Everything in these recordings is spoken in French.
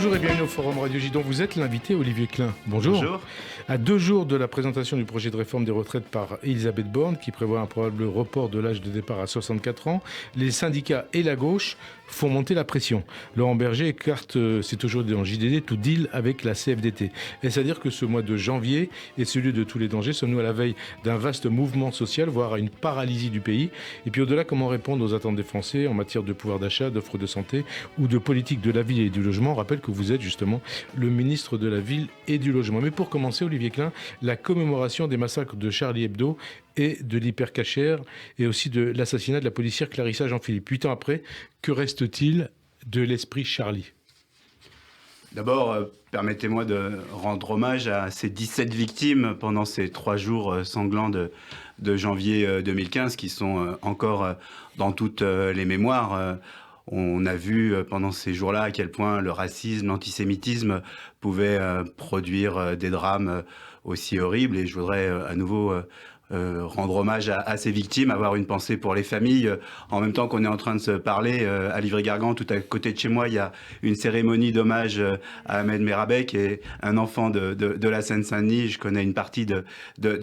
Bonjour et bienvenue au Forum Radio J dont vous êtes l'invité Olivier Klein. Bonjour. Bonjour. À 2 jours de la présentation du projet de réforme des retraites par Elisabeth Borne, qui prévoit un probable report de l'âge de départ à 64 ans, les syndicats et la gauche font monter la pression. Laurent Berger écarte, c'est aujourd'hui dans JDD, tout deal avec la CFDT. Est-ce à dire que ce mois de janvier est celui de tous les dangers? Sommes-nous à la veille d'un vaste mouvement social, voire à une paralysie du pays? Et puis au-delà, comment répondre aux attentes des Français en matière de pouvoir d'achat, d'offres de santé ou de politique de la ville et du logement? On rappelle que vous êtes justement le ministre de la Ville et du Logement. Mais pour commencer, Olivier Klein, la commémoration des massacres de Charlie Hebdo et de l'hypercachère et aussi de l'assassinat de la policière Clarissa Jean-Philippe. 8 ans après, que reste-t-il de l'esprit Charlie? D'abord, permettez-moi de rendre hommage à ces 17 victimes pendant ces 3 jours sanglants de janvier 2015 qui sont encore dans toutes les mémoires. On a vu pendant ces jours-là à quel point le racisme, l'antisémitisme pouvaient produire des drames aussi horribles. Et je voudrais à nouveau rendre hommage à ces victimes, avoir une pensée pour les familles. En même temps qu'on est en train de se parler, à Livry-Gargan, tout à côté de chez moi, il y a une cérémonie d'hommage à Ahmed Merabet, qui est un enfant de la Seine-Saint-Denis. Je connais une partie de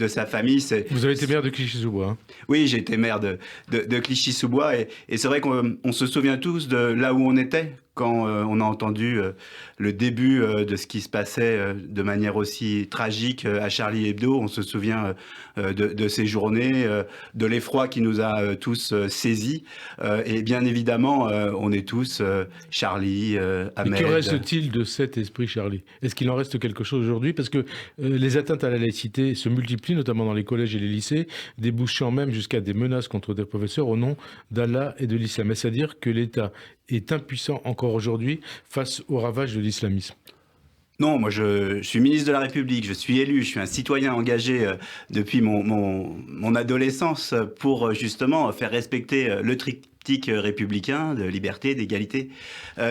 sa famille. Vous avez été maire de Clichy-sous-Bois, hein? Oui, j'ai été maire de Clichy-sous-Bois. Et c'est vrai qu'on se souvient tous de là où on était quand on a entendu le début de ce qui se passait de manière aussi tragique à Charlie Hebdo. On se souvient de ces journées, de l'effroi qui nous a tous saisis. Et bien évidemment, on est tous Charlie, Ahmed. Et que reste-t-il de cet esprit Charlie? Est-ce qu'il en reste quelque chose aujourd'hui? Parce que les atteintes à la laïcité se multiplient, notamment dans les collèges et les lycées, débouchant même jusqu'à des menaces contre des professeurs au nom d'Allah et de l'islam. Est-ce à dire que l'État est impuissant encore aujourd'hui face aux ravages de l'islamisme? Non, moi je suis ministre de la République, je suis élu, je suis un citoyen engagé depuis mon adolescence pour justement faire respecter le triptyque républicain de liberté, d'égalité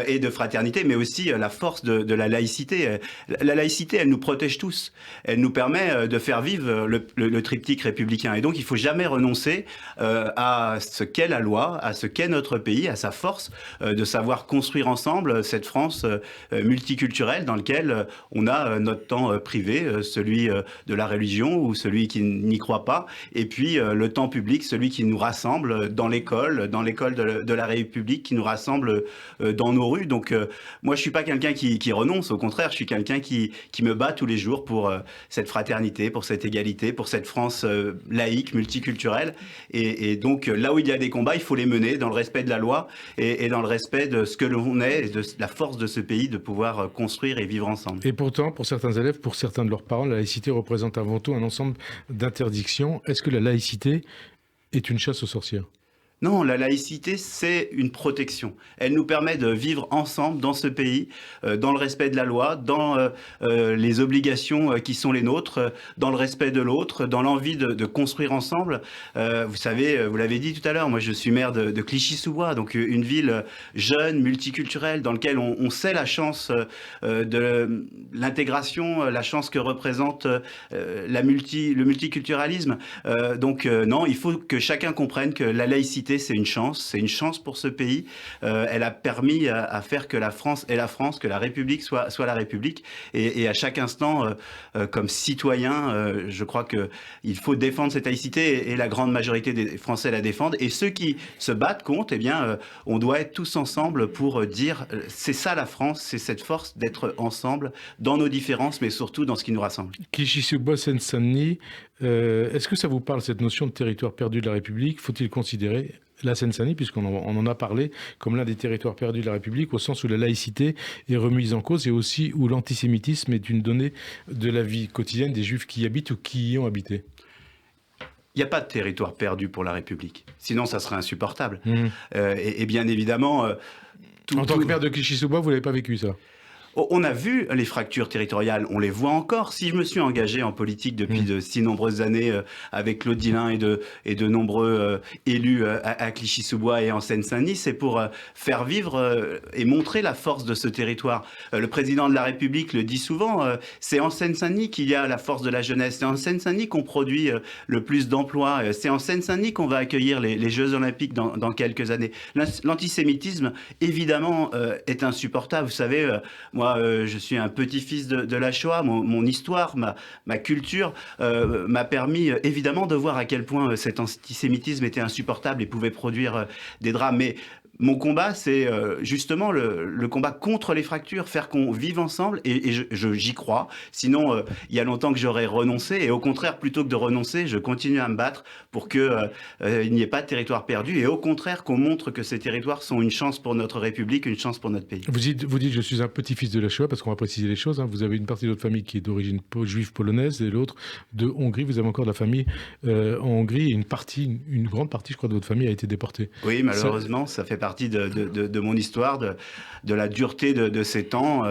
et de fraternité, mais aussi la force de la laïcité. La laïcité, elle nous protège tous. Elle nous permet de faire vivre le triptyque républicain. Et donc, il ne faut jamais renoncer à ce qu'est la loi, à ce qu'est notre pays, à sa force de savoir construire ensemble cette France multiculturelle dans laquelle on a notre temps privé, celui de la religion ou celui qui n'y croit pas, et puis le temps public, celui qui nous rassemble dans l'école de la République, qui nous rassemble dans nos rues. Donc moi je suis pas quelqu'un qui renonce, au contraire, je suis quelqu'un qui me bat tous les jours pour cette fraternité, pour cette égalité, pour cette France laïque, multiculturelle. Et donc là où il y a des combats, il faut les mener dans le respect de la loi et dans le respect de ce que l'on est et de la force de ce pays de pouvoir construire et vivre ensemble. Et pourtant, pour certains élèves, pour certains de leurs parents, la laïcité représente avant tout un ensemble d'interdictions. Est-ce que la laïcité est une chasse aux sorcières? Non, la laïcité, c'est une protection. Elle nous permet de vivre ensemble dans ce pays, dans le respect de la loi, dans les obligations qui sont les nôtres, dans le respect de l'autre, dans l'envie de construire ensemble. Vous savez, vous l'avez dit tout à l'heure, moi je suis maire de Clichy-sous-Bois, donc une ville jeune, multiculturelle, dans laquelle on sait la chance de l'intégration, la chance que représente le multiculturalisme. Donc non, il faut que chacun comprenne que la laïcité, c'est une chance pour ce pays. Elle a permis à faire que la France est la France, que la République soit la République. Et à chaque instant, comme citoyen, je crois qu'il faut défendre cette laïcité et la grande majorité des Français la défendent. Et ceux qui se battent contre, eh bien, on doit être tous ensemble pour dire c'est ça la France, c'est cette force d'être ensemble dans nos différences, mais surtout dans ce qui nous rassemble. Clichy-sous-Bois, Seine-Saint-Denis, est-ce que ça vous parle, cette notion de territoire perdu de la République? Faut-il considérer la Seine-Saint-Denis, puisqu'on en a parlé, comme l'un des territoires perdus de la République, au sens où la laïcité est remise en cause et aussi où l'antisémitisme est une donnée de la vie quotidienne des Juifs qui y habitent ou qui y ont habité? Il n'y a pas de territoire perdu pour la République. Sinon, ça serait insupportable. Et bien évidemment... En tant que maire de Clichy-sous-Bois, vous n'avez pas vécu ça? On a vu les fractures territoriales, on les voit encore. Si je me suis engagé en politique depuis de si nombreuses années avec Claude Dillain et de nombreux élus à Clichy-sous-Bois et en Seine-Saint-Denis, c'est pour faire vivre et montrer la force de ce territoire. Le président de la République le dit souvent, c'est en Seine-Saint-Denis qu'il y a la force de la jeunesse. C'est en Seine-Saint-Denis qu'on produit le plus d'emplois. C'est en Seine-Saint-Denis qu'on va accueillir les Jeux Olympiques dans quelques années. L'antisémitisme, évidemment, est insupportable. Vous savez, moi, Moi, je suis un petit-fils de la Shoah. Mon histoire, ma culture m'a permis évidemment de voir à quel point cet antisémitisme était insupportable et pouvait produire des drames. Mais mon combat, c'est justement le combat contre les fractures, faire qu'on vive ensemble, et j'y crois. Sinon, il y a longtemps que j'aurais renoncé, et au contraire, plutôt que de renoncer, je continue à me battre pour qu'il n'y ait pas de territoire perdu, et au contraire, qu'on montre que ces territoires sont une chance pour notre République, une chance pour notre pays. Vous dites je suis un petit-fils de la Shoah, parce qu'on va préciser les choses. Hein. Vous avez une partie de votre famille qui est d'origine juive polonaise, et l'autre de Hongrie. Vous avez encore de la famille en Hongrie, et une grande partie, je crois, de votre famille a été déportée. Oui, malheureusement, ça fait partie de mon histoire, de la dureté de ces temps.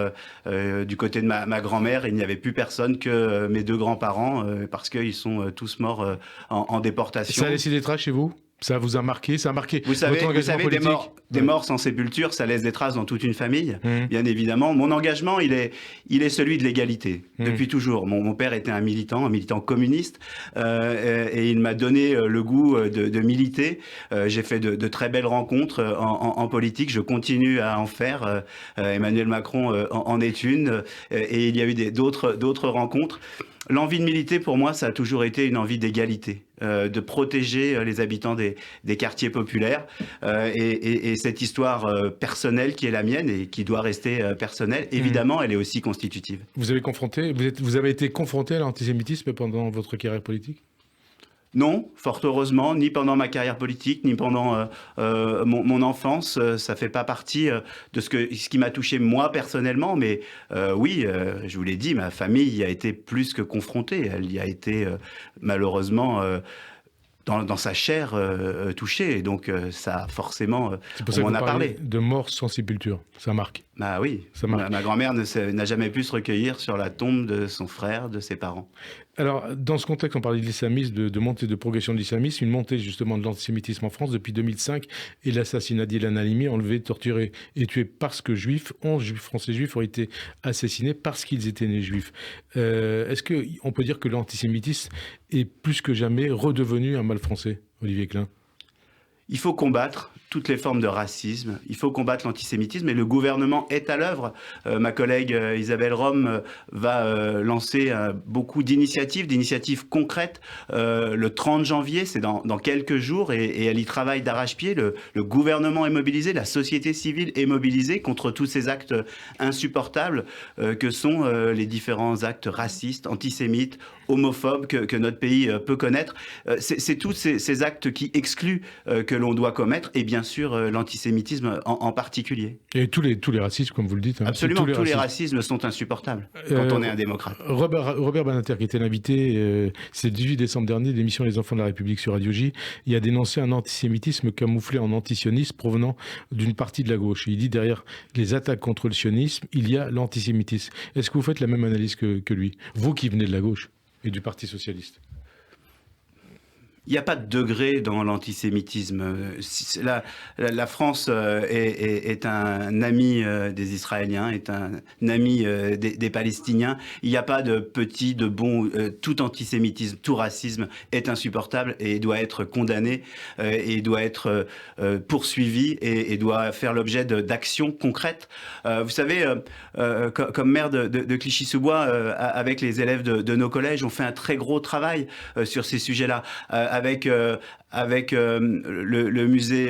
Du côté de ma grand-mère, il n'y avait plus personne que mes 2 grands-parents, parce qu'ils sont tous morts en déportation. Ça a laissé des traces chez vous ? Ça vous a marqué? Ça a marqué vous savez, votre engagement politique? des morts sans sépulture, ça laisse des traces dans toute une famille, bien évidemment. Mon engagement, il est celui de l'égalité, depuis toujours. Mon père était un militant communiste, et il m'a donné le goût de militer. J'ai fait de très belles rencontres en politique, je continue à en faire. Emmanuel Macron en est une, et il y a eu d'autres rencontres. L'envie de militer, pour moi, ça a toujours été une envie d'égalité, de protéger les habitants des quartiers populaires. Et cette histoire personnelle qui est la mienne et qui doit rester personnelle, évidemment, elle est aussi constitutive. Vous avez été confronté à l'antisémitisme pendant votre carrière politique ? Non, fort heureusement, ni pendant ma carrière politique, ni pendant mon enfance. Ça fait pas partie de ce qui m'a touché moi personnellement, mais oui, je vous l'ai dit, ma famille y a été plus que confrontée. Elle y a été malheureusement dans sa chair touchée. Et donc ça, forcément, on en a parlé. De mort sans sépulture, ça marque. Ah oui, ma grand-mère n'a jamais pu se recueillir sur la tombe de son frère, de ses parents. Alors, dans ce contexte, on parlait de l'islamisme, de montée, de progression de l'islamisme, une montée justement de l'antisémitisme en France depuis 2005 et l'assassinat d'Ilan Halimi, enlevé, torturé et tué parce que juifs. 11 Français juifs ont été assassinés parce qu'ils étaient nés juifs. Est-ce qu'on peut dire que l'antisémitisme est plus que jamais redevenu un mal français, Olivier Klein ? Il faut combattre toutes les formes de racisme, il faut combattre l'antisémitisme, et le gouvernement est à l'œuvre. Ma collègue Isabelle Rome va lancer beaucoup d'initiatives concrètes le 30 janvier, c'est dans quelques jours, et elle y travaille d'arrache-pied. Le gouvernement est mobilisé, la société civile est mobilisée contre tous ces actes insupportables que sont les différents actes racistes, antisémites, homophobes que notre pays peut connaître. C'est tous ces actes qui excluent que l'on doit commettre, et bien sûr l'antisémitisme en particulier. Et tous les racismes, comme vous le dites. Hein, absolument, tous les racismes sont insupportables quand on est un démocrate. Robert Badinter, qui était l'invité, c'est le 18 décembre dernier de l'émission Les Enfants de la République sur Radio J, il a dénoncé un antisémitisme camouflé en antisionisme provenant d'une partie de la gauche. Il dit derrière les attaques contre le sionisme, il y a l'antisémitisme. Est-ce que vous faites la même analyse que lui, vous qui venez de la gauche et du Parti socialiste? Il n'y a pas de degré dans l'antisémitisme. La France est un ami des Israéliens, est un ami des Palestiniens. Il n'y a pas de petit, de bon. Tout antisémitisme, tout racisme est insupportable et doit être condamné et doit être poursuivi et doit faire l'objet d'actions concrètes. Vous savez, comme maire de Clichy-sous-Bois, avec les élèves de nos collèges, on fait un très gros travail sur ces sujets-là. Avec le musée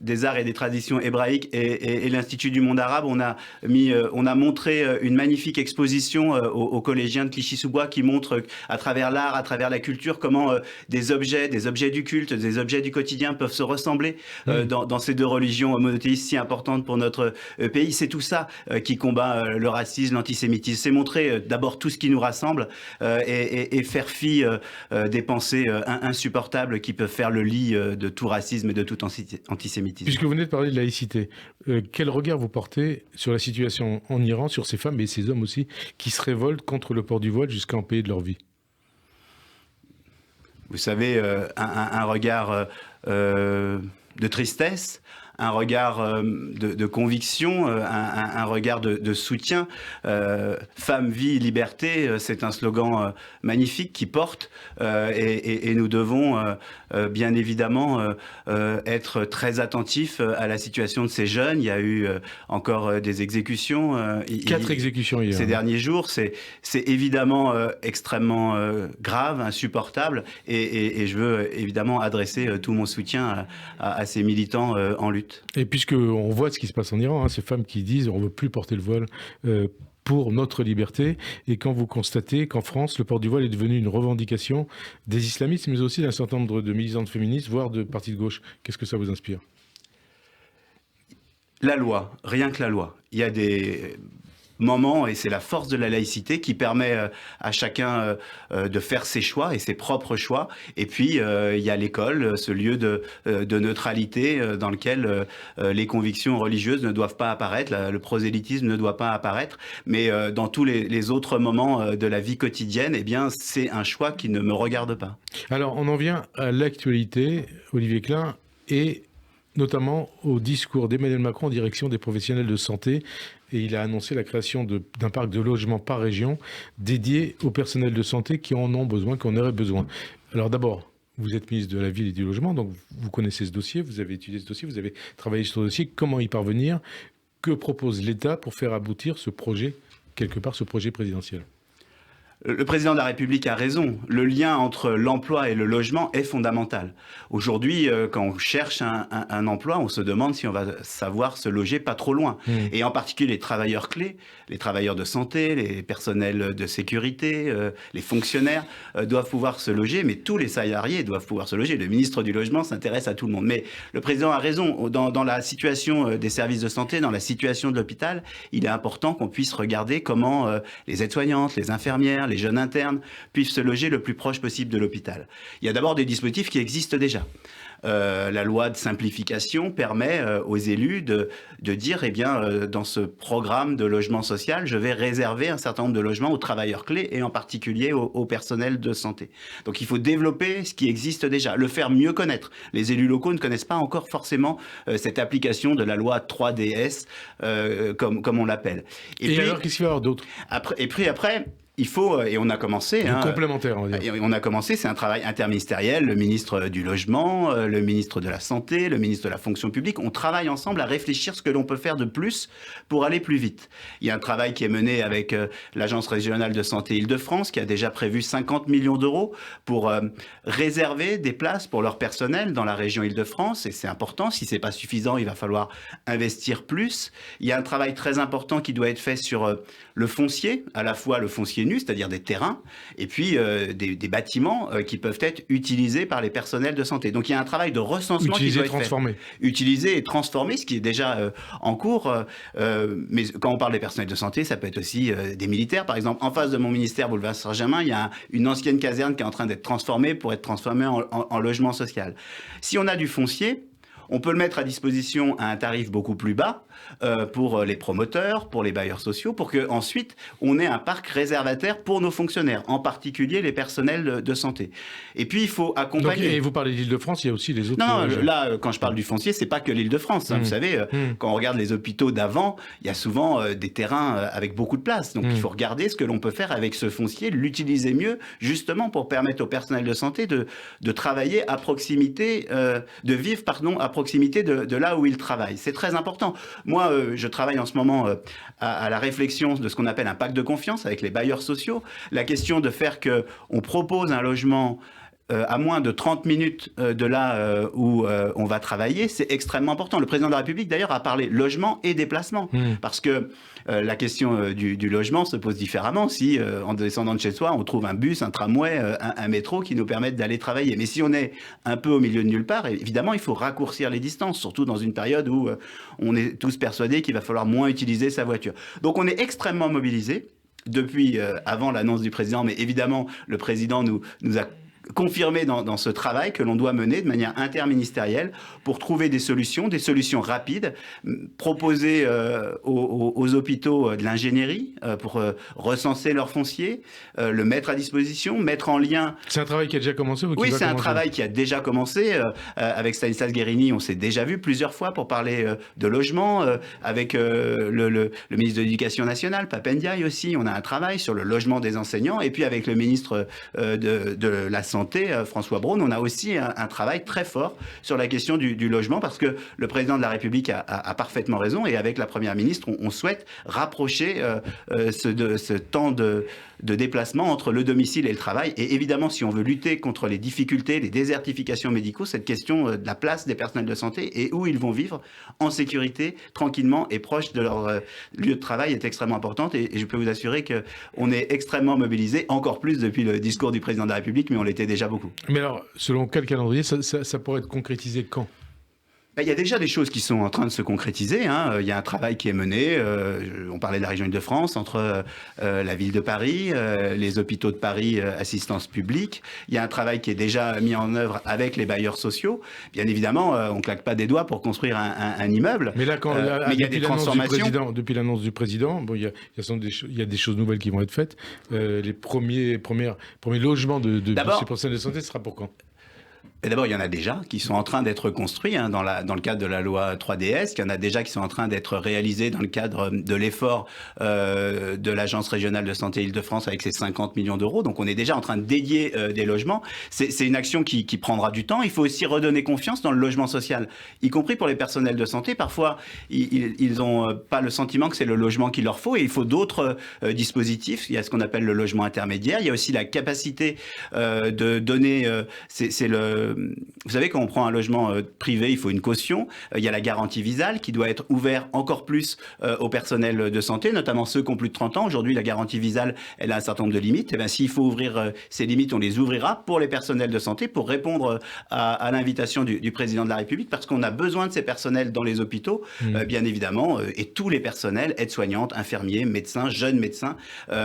des arts et des traditions hébraïques et l'Institut du monde arabe, on a montré une magnifique exposition aux collégiens de Clichy-sous-Bois qui montre à travers l'art, à travers la culture, comment des objets du culte, des objets du quotidien peuvent se ressembler dans ces deux religions monothéistes si importantes pour notre pays. C'est tout ça qui combat le racisme, l'antisémitisme. C'est montrer d'abord tout ce qui nous rassemble et faire fi des pensées insupportables qui peuvent faire le lit de tout racisme et de tout antisémitisme. Puisque vous venez de parler de laïcité, quel regard vous portez sur la situation en Iran, sur ces femmes et ces hommes aussi, qui se révoltent contre le port du voile jusqu'à en payer de leur vie? Vous savez, un regard de tristesse, un regard de conviction, un regard de soutien. Femme, vie, liberté, c'est un slogan magnifique qui porte et nous devons bien évidemment être très attentifs à la situation de ces jeunes. Il y a eu encore des exécutions. 4 exécutions hier. Ces derniers jours, c'est évidemment extrêmement grave, insupportable et je veux évidemment adresser tout mon soutien à ces militants en lutte. Et puisqu'on voit ce qui se passe en Iran, ces femmes qui disent on ne veut plus porter le voile pour notre liberté, et quand vous constatez qu'en France, le port du voile est devenu une revendication des islamistes, mais aussi d'un certain nombre de militantes féministes, voire de partis de gauche, qu'est-ce que ça vous inspire ? La loi, rien que la loi. Il y a des moments, et c'est la force de la laïcité qui permet à chacun de faire ses choix et ses propres choix. Et puis, il y a l'école, ce lieu de neutralité dans lequel les convictions religieuses ne doivent pas apparaître, le prosélytisme ne doit pas apparaître. Mais dans tous les autres moments de la vie quotidienne, eh bien, c'est un choix qui ne me regarde pas. Alors, on en vient à l'actualité, Olivier Klein, et notamment au discours d'Emmanuel Macron en direction des professionnels de santé. Et il a annoncé la création d'un parc de logements par région dédié aux personnels de santé qui en ont besoin, qui en auraient besoin. Alors d'abord, vous êtes ministre de la Ville et du Logement, donc vous connaissez ce dossier, vous avez étudié ce dossier, vous avez travaillé sur ce dossier. Comment y parvenir ? Que propose l'État pour faire aboutir ce projet, quelque part ce projet présidentiel ? Le président de la République a raison. Le lien entre l'emploi et le logement est fondamental. Aujourd'hui, quand on cherche un emploi, on se demande si on va savoir se loger pas trop loin. Et en particulier les travailleurs clés, les travailleurs de santé, les personnels de sécurité, les fonctionnaires doivent pouvoir se loger, mais tous les salariés doivent pouvoir se loger. Le ministre du Logement s'intéresse à tout le monde. Mais le président a raison. Dans la situation des services de santé, dans la situation de l'hôpital, il est important qu'on puisse regarder comment les aides-soignantes, les infirmières, les jeunes internes puissent se loger le plus proche possible de l'hôpital. Il y a d'abord des dispositifs qui existent déjà. La loi de simplification permet aux élus de dire, eh bien, dans ce programme de logement social, je vais réserver un certain nombre de logements aux travailleurs clés et en particulier au personnel de santé. Donc il faut développer ce qui existe déjà, le faire mieux connaître. Les élus locaux ne connaissent pas encore forcément cette application de la loi 3DS, comme on l'appelle. Et puis, alors, qu'est-ce qu'il va y avoir d'autre ? Après, il faut, et on a commencé... complémentaire, on va dire. On a commencé, c'est un travail interministériel, le ministre du Logement, le ministre de la Santé, le ministre de la Fonction publique. On travaille ensemble à réfléchir ce que l'on peut faire de plus pour aller plus vite. Il y a un travail qui est mené avec l'Agence régionale de santé Île-de-France, qui a déjà prévu 50 millions d'euros pour réserver des places pour leur personnel dans la région Île-de-France. Et c'est important, si ce n'est pas suffisant, il va falloir investir plus. Il y a un travail très important qui doit être fait sur le foncier, à la fois le foncier nu, c'est-à-dire des terrains, et puis des bâtiments qui peuvent être utilisés par les personnels de santé. Donc il y a un travail de recensement qui doit être fait. Utiliser et transformer, ce qui est déjà en cours. Mais quand on parle des personnels de santé, ça peut être aussi des militaires. Par exemple, en face de mon ministère, boulevard Saint-Germain, il y a une ancienne caserne qui est en train d'être transformée pour être transformée en logement social. Si on a du foncier, on peut le mettre à disposition à un tarif beaucoup plus bas pour les promoteurs, pour les bailleurs sociaux, pour qu'ensuite on ait un parc réservataire pour nos fonctionnaires, en particulier les personnels de santé. Et puis il faut accompagner... Donc, et vous parlez d'Île-de-France, il y a aussi les autres... Non, là, quand je parle du foncier, c'est pas que l'Île-de-France. Vous savez, quand on regarde les hôpitaux d'avant, il y a souvent des terrains avec beaucoup de place. Donc il faut regarder ce que l'on peut faire avec ce foncier, l'utiliser mieux, justement pour permettre au personnel de santé de travailler à proximité, de vivre, à proximité de là où ils travaillent. C'est très important. Moi, je travaille en ce moment à la réflexion de ce qu'on appelle un pacte de confiance avec les bailleurs sociaux. La question de faire qu'on propose un logement à moins de 30 minutes de là où on va travailler, c'est extrêmement important. Le président de la République, d'ailleurs, a parlé logement et déplacement. Parce que la question du logement se pose différemment si, en descendant de chez soi, on trouve un bus, un tramway, un métro qui nous permettent d'aller travailler. Mais si on est un peu au milieu de nulle part, évidemment, il faut raccourcir les distances, surtout dans une période où on est tous persuadés qu'il va falloir moins utiliser sa voiture. Donc on est extrêmement mobilisés depuis avant l'annonce du président, mais évidemment, le président nous a confirmer dans ce travail que l'on doit mener de manière interministérielle pour trouver des solutions rapides, proposer aux hôpitaux de l'ingénierie pour recenser leur foncier, le mettre à disposition, mettre en lien... C'est un travail qui a déjà commencé ou qui Oui, va c'est un commencer travail qui a déjà commencé. Avec Stanislas Guerini, on s'est déjà vu plusieurs fois pour parler de logement. Avec le ministre de l'Éducation nationale, Pape Ndiaye aussi, on a un travail sur le logement des enseignants. Et puis avec le ministre de la Santé, François Braun, on a aussi un travail très fort sur la question du logement, parce que le président de la République a parfaitement raison. Et avec la Première ministre, on souhaite rapprocher ce temps de déplacement entre le domicile et le travail. Et évidemment, si on veut lutter contre les difficultés, les désertifications médicaux, cette question de la place des personnels de santé et où ils vont vivre en sécurité, tranquillement et proche de leur lieu de travail est extrêmement importante. Et je peux vous assurer qu'on est extrêmement mobilisé, encore plus depuis le discours du président de la République, mais on l'était déjà beaucoup. Mais alors, selon quel calendrier ça pourrait être concrétisé quand ? Il y a déjà des choses qui sont en train de se concrétiser. Hein. Il y a un travail qui est mené, on parlait de la région Île-de-France, entre la ville de Paris, les hôpitaux de Paris, assistance publique. Il y a un travail qui est déjà mis en œuvre avec les bailleurs sociaux. Bien évidemment, on ne claque pas des doigts pour construire un immeuble. Mais là, mais il y a des transformations. Depuis l'annonce du président, bon, il y a des choses nouvelles qui vont être faites. Les premiers logements de ces personnels de santé, ce sera pour quand ? Et d'abord, il y en a déjà qui sont en train d'être construits dans le cadre de la loi 3DS. Il y en a déjà qui sont en train d'être réalisés dans le cadre de l'effort de l'Agence régionale de santé Île-de-France avec ses 50 millions d'euros. Donc, on est déjà en train de dédier des logements. C'est une action qui prendra du temps. Il faut aussi redonner confiance dans le logement social, y compris pour les personnels de santé. Parfois, ils n'ont pas le sentiment que c'est le logement qu'il leur faut et il faut d'autres dispositifs. Il y a ce qu'on appelle le logement intermédiaire. Il y a aussi la capacité de donner... Vous savez, quand on prend un logement privé, il faut une caution. Il y a la garantie Visale qui doit être ouverte encore plus au personnel de santé, notamment ceux qui ont plus de 30 ans. Aujourd'hui, la garantie Visale, elle a un certain nombre de limites. Et bien, s'il faut ouvrir ces limites, on les ouvrira pour les personnels de santé, pour répondre à l'invitation du président de la République, parce qu'on a besoin de ces personnels dans les hôpitaux, bien évidemment, et tous les personnels, aides-soignantes, infirmiers, médecins, jeunes médecins,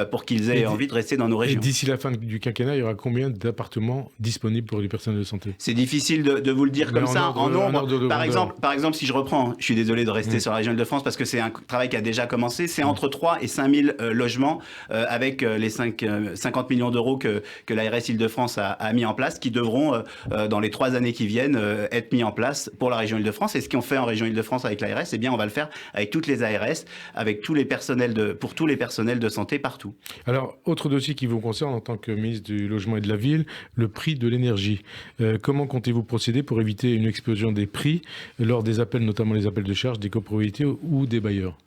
pour qu'ils aient envie de rester dans nos régions. Et d'ici la fin du quinquennat, il y aura combien d'appartements disponibles pour les personnels de santé ? C'est difficile de vous le dire comme ça, en nombre. Par exemple, si je reprends, je suis désolé de rester sur la région Île-de-France parce que c'est un travail qui a déjà commencé, c'est entre 3 et 5 000 logements avec les 50 millions d'euros que l'ARS Île-de-France a mis en place, qui devront, dans les 3 années qui viennent, être mis en place pour la région Île-de-France. Et ce qu'on fait en région Île-de-France avec l'ARS, eh bien, on va le faire avec toutes les ARS, avec tous les personnels pour tous les personnels de santé partout. Alors, autre dossier qui vous concerne en tant que ministre du Logement et de la Ville, le prix de l'énergie. Comment comptez-vous procéder pour éviter une explosion des prix lors des appels, notamment les appels de charges des copropriétés ou des bailleurs ?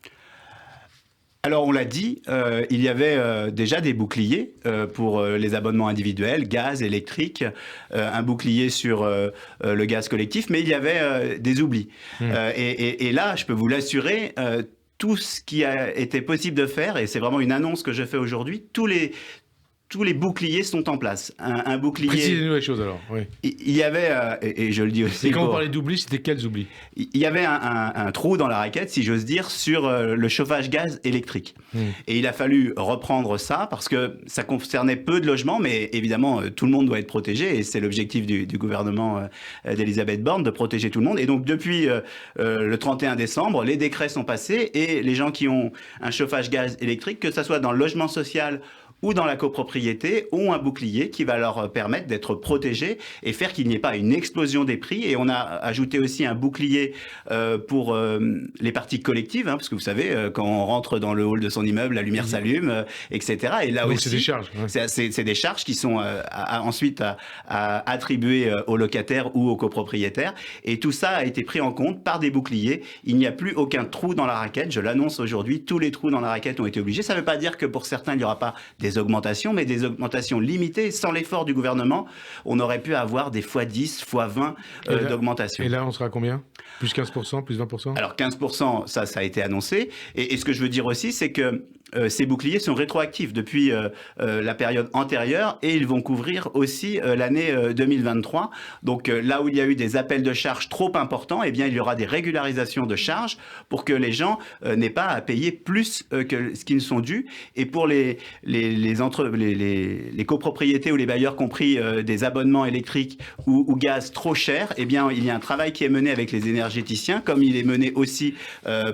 Alors on l'a dit, il y avait déjà des boucliers pour les abonnements individuels, gaz, électrique, un bouclier sur le gaz collectif, mais il y avait des oublis. Et là, je peux vous l'assurer, tout ce qui a été possible de faire, et c'est vraiment une annonce que je fais aujourd'hui, tous les boucliers sont en place. Un bouclier... Précisez-nous les choses alors. Oui. Il y avait, et je le dis aussi... Et quand vous parlez d'oublis, c'était quels oublis ? Il y avait un trou dans la raquette, si j'ose dire, sur le chauffage gaz électrique. Et il a fallu reprendre ça, parce que ça concernait peu de logements, mais évidemment, tout le monde doit être protégé, et c'est l'objectif du gouvernement d'Elisabeth Borne, de protéger tout le monde. Et donc, depuis le 31 décembre, les décrets sont passés, et les gens qui ont un chauffage gaz électrique, que ce soit dans le logement social ou dans la copropriété, ont un bouclier qui va leur permettre d'être protégés et faire qu'il n'y ait pas une explosion des prix. Et on a ajouté aussi un bouclier pour les parties collectives, parce que vous savez, quand on rentre dans le hall de son immeuble, la lumière s'allume, etc. Et là donc aussi, c'est des charges. Ouais. C'est des charges qui sont ensuite à attribuer aux locataires ou aux copropriétaires. Et tout ça a été pris en compte par des boucliers. Il n'y a plus aucun trou dans la raquette. Je l'annonce aujourd'hui, tous les trous dans la raquette ont été obligés. Ça ne veut pas dire que pour certains, il n'y aura pas des augmentations, mais des augmentations limitées. Sans l'effort du gouvernement, on aurait pu avoir des x10, x20 d'augmentation. Et là, on sera à combien ? Plus 15%, plus 20%? Alors 15%, ça a été annoncé. Et ce que je veux dire aussi, c'est que ces boucliers sont rétroactifs depuis la période antérieure et ils vont couvrir aussi l'année 2023. Donc là où il y a eu des appels de charges trop importants, eh bien il y aura des régularisations de charges pour que les gens n'aient pas à payer plus que ce qu'ils sont dus. Et pour les copropriétés ou les bailleurs qui ont pris des abonnements électriques ou gaz trop chers, eh bien il y a un travail qui est mené avec les énergéticiens, comme il est mené aussi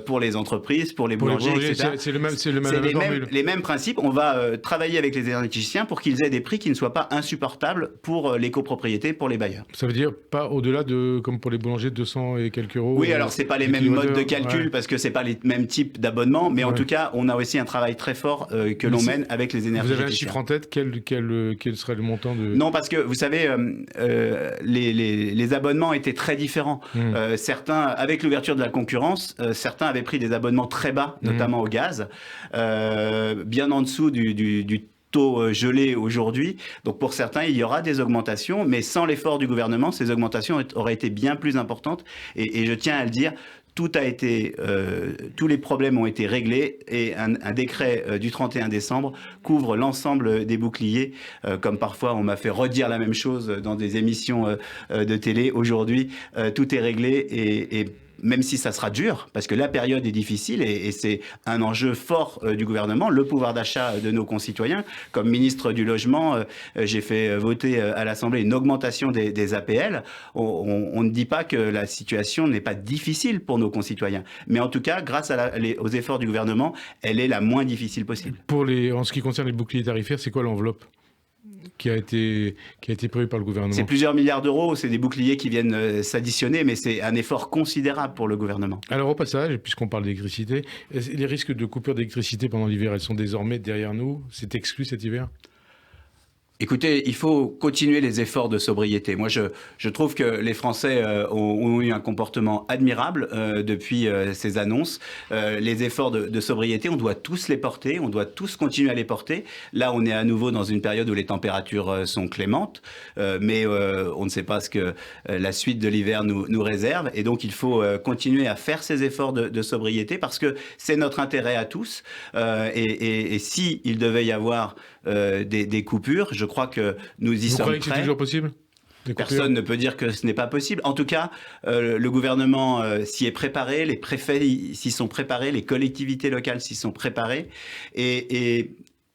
pour les entreprises, pour les boulangers, etc. C'est les mêmes principes. On va travailler avec les énergéticiens pour qu'ils aient des prix qui ne soient pas insupportables pour les copropriétés, pour les bailleurs. Ça veut dire pas au-delà de, comme pour les boulangers, 200 et quelques euros. Oui, alors c'est pas les mêmes modes de calcul parce que c'est pas les mêmes types d'abonnements, mais en tout cas, on a aussi un travail très fort que l'on mène avec les énergéticiens. Vous avez un chiffre en tête? Quel serait le montant de... Non, parce que vous savez, les abonnements étaient très différents. Certains, avec l'ouverture de la concurrence, certains avaient pris des abonnements très bas, notamment au gaz, bien en dessous du taux gelé aujourd'hui. Donc pour certains, il y aura des augmentations, mais sans l'effort du gouvernement, ces augmentations auraient été bien plus importantes. Et je tiens à le dire, tous les problèmes ont été réglés et un décret du 31 décembre couvre l'ensemble des boucliers. Comme parfois on m'a fait redire la même chose dans des émissions de télé, aujourd'hui tout est réglé et même si ça sera dur, parce que la période est difficile et c'est un enjeu fort du gouvernement, le pouvoir d'achat de nos concitoyens. Comme ministre du Logement, j'ai fait voter à l'Assemblée une augmentation des APL. On ne dit pas que la situation n'est pas difficile pour nos concitoyens, mais en tout cas, grâce aux efforts du gouvernement, elle est la moins difficile possible. En ce qui concerne les boucliers tarifaires, c'est quoi l'enveloppe qui a été prévu par le gouvernement? C'est plusieurs milliards d'euros, c'est des boucliers qui viennent s'additionner, mais c'est un effort considérable pour le gouvernement. Alors au passage, puisqu'on parle d'électricité, les risques de coupure d'électricité pendant l'hiver, elles sont désormais derrière nous? C'est exclu cet hiver? Écoutez, il faut continuer les efforts de sobriété. Moi, je trouve que les Français ont eu un comportement admirable depuis ces annonces. Les efforts de sobriété, on doit tous les porter, on doit tous continuer à les porter. Là, on est à nouveau dans une période où les températures sont clémentes, mais on ne sait pas ce que la suite de l'hiver nous réserve. Et donc, il faut continuer à faire ces efforts de sobriété parce que c'est notre intérêt à tous. Et si il devait y avoir des coupures, je crois que nous y sommes prêts. Vous croyez que c'est toujours possible? Personne ne peut dire que ce n'est pas possible. En tout cas, le gouvernement s'y est préparé, les préfets s'y sont préparés, les collectivités locales s'y sont préparées. Et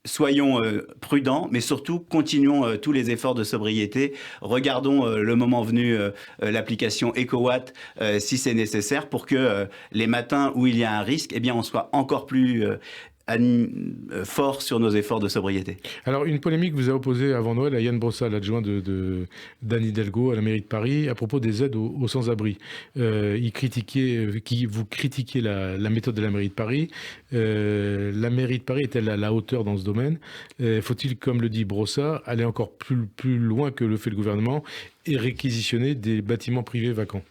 soyons prudents, mais surtout continuons tous les efforts de sobriété. Regardons le moment venu l'application EcoWatt si c'est nécessaire pour que les matins où il y a un risque, eh bien, on soit encore plus fort sur nos efforts de sobriété. Alors, une polémique vous a opposé avant Noël à Yann Brossa, l'adjoint d'Anne Hidalgo à la mairie de Paris, à propos des aides aux sans-abri. Vous critiquiez la méthode de la mairie de Paris. La mairie de Paris est-elle à la hauteur dans ce domaine? Faut-il, comme le dit Brossa, aller encore plus loin que le fait le gouvernement et réquisitionner des bâtiments privés vacants?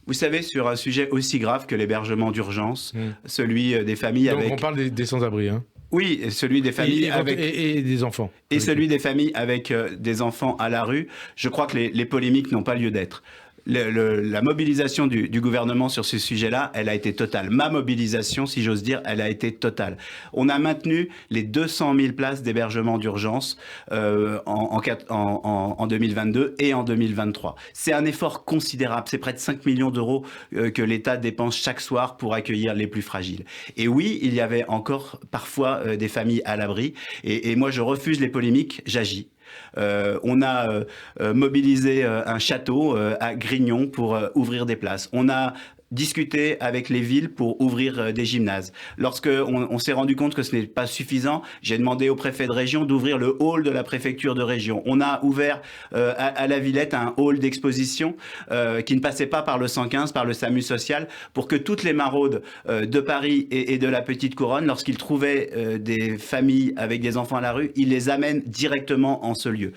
Vous savez, sur un sujet aussi grave que l'hébergement d'urgence, celui des familles Donc avec... on parle des sans-abri, hein? Oui, celui des familles et des enfants. Et celui des familles avec des enfants à la rue. Je crois que les polémiques n'ont pas lieu d'être. La mobilisation du gouvernement sur ce sujet-là, elle a été totale. Ma mobilisation, si j'ose dire, elle a été totale. On a maintenu les 200 000 places d'hébergement d'urgence en 2022 et en 2023. C'est un effort considérable. C'est près de 5 millions d'euros que l'État dépense chaque soir pour accueillir les plus fragiles. Et oui, il y avait encore parfois des familles à l'abri. Et moi, je refuse les polémiques, j'agis. On a mobilisé un château à Grignon pour ouvrir des places. On a discuter avec les villes pour ouvrir des gymnases. Lorsqu'on s'est rendu compte que ce n'est pas suffisant, j'ai demandé au préfet de région d'ouvrir le hall de la préfecture de région. On a ouvert à la Villette un hall d'exposition qui ne passait pas par le 115, par le SAMU social, pour que toutes les maraudes de Paris et de la Petite Couronne, lorsqu'ils trouvaient des familles avec des enfants à la rue, ils les amènent directement en ce lieu.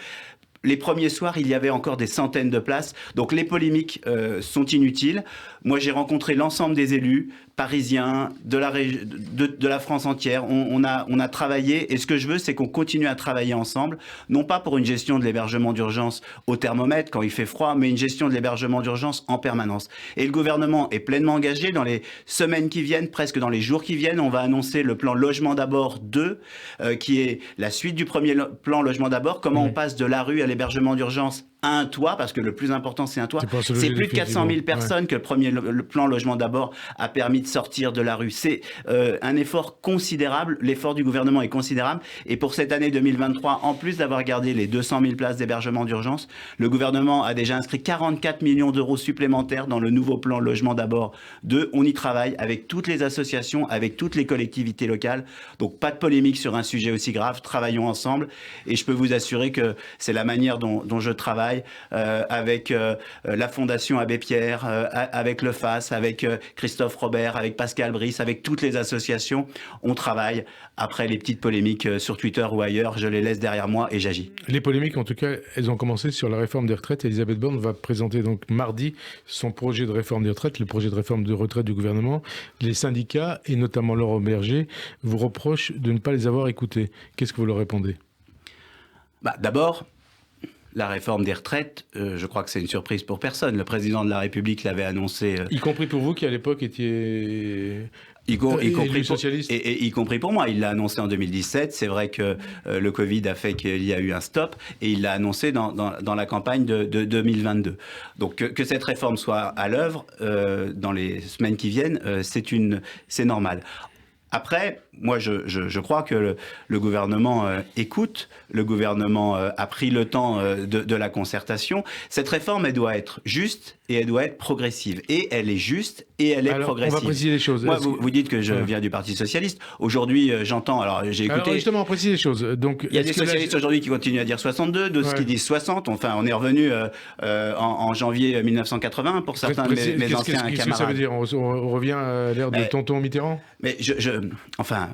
Les premiers soirs, il y avait encore des centaines de places. Donc les polémiques sont inutiles. Moi, j'ai rencontré l'ensemble des élus Parisiens, de la France entière. On a travaillé, et ce que je veux, c'est qu'on continue à travailler ensemble, non pas pour une gestion de l'hébergement d'urgence au thermomètre quand il fait froid, mais une gestion de l'hébergement d'urgence en permanence. Et le gouvernement est pleinement engagé. Dans les semaines qui viennent, presque dans les jours qui viennent, on va annoncer le plan Logement d'abord 2, qui est la suite du premier plan Logement d'abord. Comment on passe de la rue à l'hébergement d'urgence à un toit, parce que le plus important, c'est un toit. C'est plus de 400 000 personnes que le plan Logement d'abord a permis de sortir de la rue. C'est un effort considérable. L'effort du gouvernement est considérable. Et pour cette année 2023, en plus d'avoir gardé les 200 000 places d'hébergement d'urgence, le gouvernement a déjà inscrit 44 millions d'euros supplémentaires dans le nouveau plan Logement d'abord 2. On y travaille avec toutes les associations, avec toutes les collectivités locales. Donc pas de polémique sur un sujet aussi grave. Travaillons ensemble. Et je peux vous assurer que c'est la manière dont je travaille avec la Fondation Abbé Pierre, avec le FAS, avec Christophe Robert, avec Pascal Brice, avec toutes les associations. On travaille. Après les petites polémiques sur Twitter ou ailleurs, je les laisse derrière moi et j'agis. Les polémiques, en tout cas, elles ont commencé sur la réforme des retraites. Elisabeth Borne va présenter donc mardi son projet de réforme des retraites, le projet de réforme de retraite du gouvernement. Les syndicats, et notamment Laurent Berger, vous reprochent de ne pas les avoir écoutés. Qu'est-ce que vous leur répondez ? D'abord, la réforme des retraites, je crois que c'est une surprise pour personne. Le président de la République l'avait annoncé. Y compris pour vous qui, à l'époque, étiez... Y compris socialiste. Y compris pour moi. Il l'a annoncé en 2017. C'est vrai que le Covid a fait qu'il y a eu un stop, et il l'a annoncé dans la campagne de 2022. Donc que cette réforme soit à l'œuvre dans les semaines qui viennent, c'est normal. Après, moi, je crois que le gouvernement écoute, le gouvernement a pris le temps de la concertation. Cette réforme, elle doit être juste et elle doit être progressive. Et elle est juste et elle est progressive. On va préciser les choses. Moi, vous dites que je viens du Parti Socialiste. Aujourd'hui, j'entends... Alors, j'ai écouté... Alors, justement, on précise les choses. Donc, il y a des socialistes aujourd'hui qui continuent à dire 62, d'autres qui disent 60. Enfin, on est revenu en janvier 1980 pour certains de mes anciens camarades. Qu'est-ce que ça veut dire ? On revient à l'ère de tonton Mitterrand ? Mais enfin,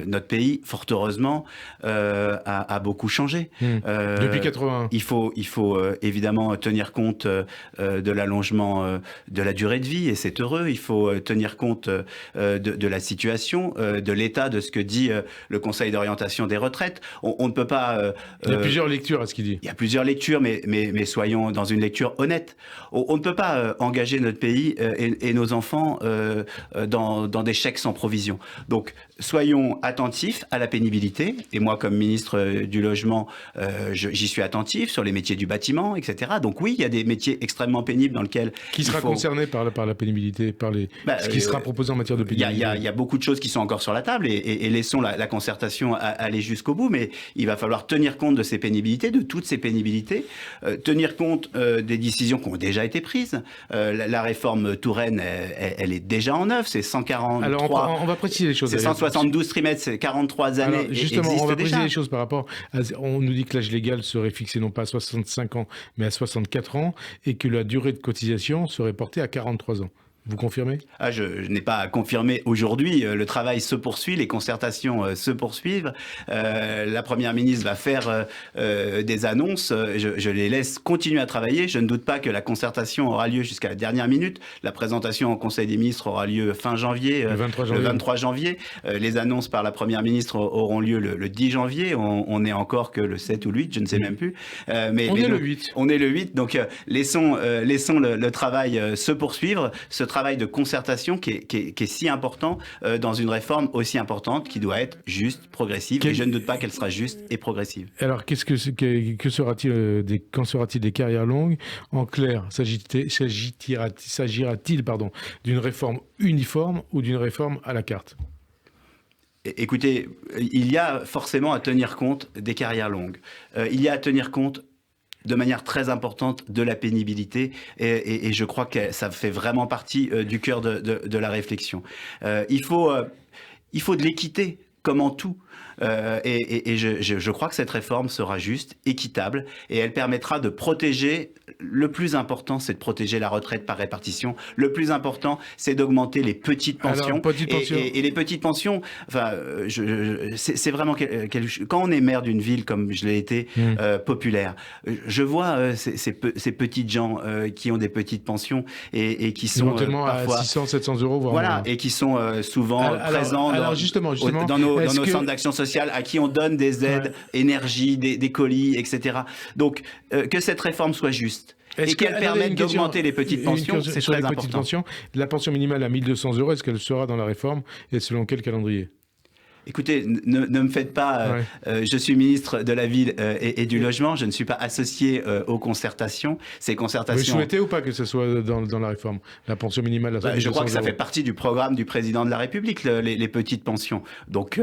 notre pays, fort heureusement, a beaucoup changé. Depuis 81. Il faut évidemment tenir compte de l'allongement de la durée de vie, et c'est heureux. Il faut tenir compte de la situation, de l'état de ce que dit le Conseil d'orientation des retraites. On ne peut pas... il y a plusieurs lectures à ce qu'il dit. Il y a plusieurs lectures, mais soyons dans une lecture honnête. On ne peut pas engager notre pays et nos enfants dans des chèques sans provision. Donc, soyons attentifs à la pénibilité. Et moi, comme ministre du Logement, j'y suis attentif sur les métiers du bâtiment, etc. Donc oui, il y a des métiers extrêmement pénibles dans lesquels... Qui sera concerné par la pénibilité, ce qui sera proposé en matière de pénibilité? Il y a beaucoup de choses qui sont encore sur la table et laissons la concertation aller jusqu'au bout. Mais il va falloir tenir compte de ces pénibilités, de toutes ces pénibilités, tenir compte des décisions qui ont déjà été prises. La réforme Touraine, elle est déjà en œuvre. C'est 143... Alors, on va préciser les choses. C'est 172 trimestres, c'est 43 années. Alors, justement, on va préciser les choses par rapport on nous dit que l'âge légal serait fixé non pas à 65 ans, mais à 64 ans, et que la durée de cotisation serait portée à 43 ans. Vous confirmez ? Je n'ai pas à confirmer aujourd'hui. Le travail se poursuit, les concertations se poursuivent. La Première ministre va faire des annonces. Je les laisse continuer à travailler. Je ne doute pas que la concertation aura lieu jusqu'à la dernière minute. La présentation au Conseil des ministres aura lieu fin janvier, le 23 janvier. Les annonces par la Première ministre auront lieu le 10 janvier. On n'est encore que le 7 ou le 8, je ne sais même plus. Mais le 8. On est le 8, donc laissons le travail se poursuivre. Ce travail de concertation qui est si important dans une réforme aussi importante qui doit être juste, progressive, et je ne doute pas qu'elle sera juste et progressive. Alors, qu'en sera-t-il des carrières longues ? En clair, s'agira-t-il d'une réforme uniforme ou d'une réforme à la carte ? Écoutez, il y a forcément à tenir compte des carrières longues. Il y a à tenir compte de manière très importante de la pénibilité et je crois que ça fait vraiment partie du cœur de la réflexion. Il faut de l'équité. comme en tout. Je crois que cette réforme sera juste, équitable, et elle permettra de protéger. Le plus important, c'est de protéger la retraite par répartition. Le plus important, c'est d'augmenter les petites pensions. Et les petites pensions, enfin, c'est vraiment quand on est maire d'une ville comme je l'ai été, populaire, je vois ces petites gens qui ont des petites pensions et qui sont parfois à 600, 700 euros, voire voilà, et qui sont souvent présents dans nos centres d'action sociale, à qui on donne des aides, énergie, des colis, etc. Donc, que cette réforme soit juste. Et qu'elle permette d'augmenter les petites pensions, c'est très important. La pension minimale à 1 200 euros, est-ce qu'elle sera dans la réforme et selon quel calendrier ? Écoutez, ne me faites pas... je suis ministre de la Ville et du Logement. Je ne suis pas associé aux concertations. Ces concertations... Vous souhaitez ou pas que ce soit dans la réforme, la pension minimale à je crois que ça fait partie du programme du président de la République, les petites pensions. Donc,